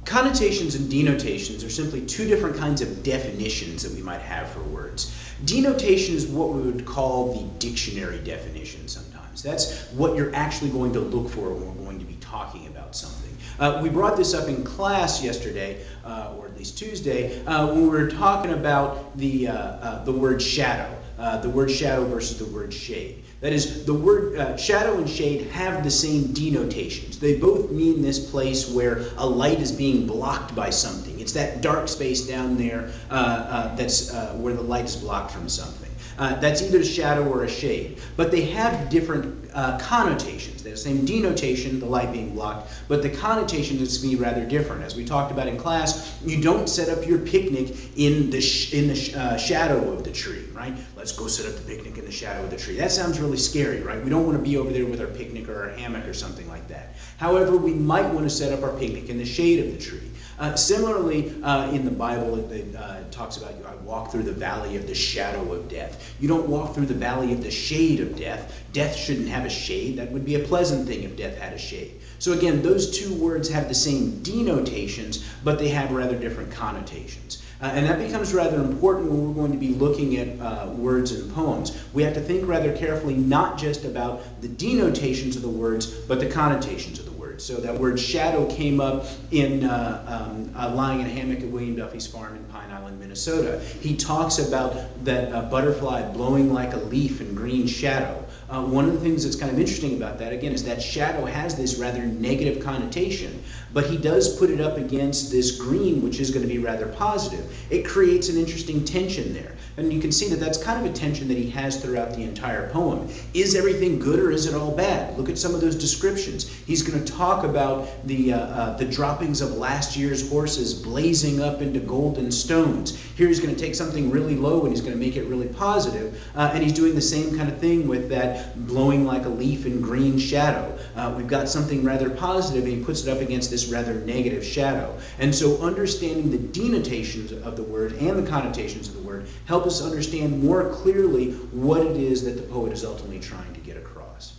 Connotations and denotations are simply two different kinds of definitions that we might have for words. Denotation is what we would call the dictionary definition sometimes. That's what you're actually going to look for when we're going to be talking about something. We brought this up in class yesterday, or at least Tuesday, when we were talking about the word shadow. The word shadow versus the word shade. That is, the word shadow and shade have the same denotations. They both mean this place where a light is being blocked by something. It's that dark space down there that's where the light is blocked from something. That's either a shadow or a shade. But they have different connotations. They have the same denotation, the light being blocked, but the connotation is to be rather different. As we talked about in class, you don't set up your picnic in the shadow of the tree, right? Let's go set up the picnic in the shadow of the tree. That sounds really scary, right? We don't want to be over there with our picnic or our hammock or something like that. However, we might want to set up our picnic in the shade of the tree. Similarly, in the Bible, it talks about, I walk through the valley of the shadow of death. You don't walk through the valley of the shade of death. Death shouldn't have a shade. That would be a pleasant thing if death had a shade. So again, those two words have the same denotations, but they have rather different connotations. And that becomes rather important when we're going to be looking at words and poems. We have to think rather carefully, not just about the denotations of the words, but the connotations of the words. So that word shadow came up in Lying in a Hammock at William Duffy's farm in Pine Island, Minnesota. He talks about that butterfly blowing like a leaf in green shadow. One of the things that's kind of interesting about that, again, is that shadow has this rather negative connotation, but he does put it up against this green, which is going to be rather positive. It creates an interesting tension there. And you can see that that's kind of a tension that he has throughout the entire poem. Is everything good or is it all bad? Look at some of those descriptions. He's going to talk about the droppings of last year's horses blazing up into golden stones. Here he's going to take something really low and he's going to make it really positive. And he's doing the same kind of thing with that blowing like a leaf in green shadow. We've got something rather positive and he puts it up against this rather negative shadow. And so understanding the denotations of the word and the connotations of the word help us understand more clearly what it is that the poet is ultimately trying to get across.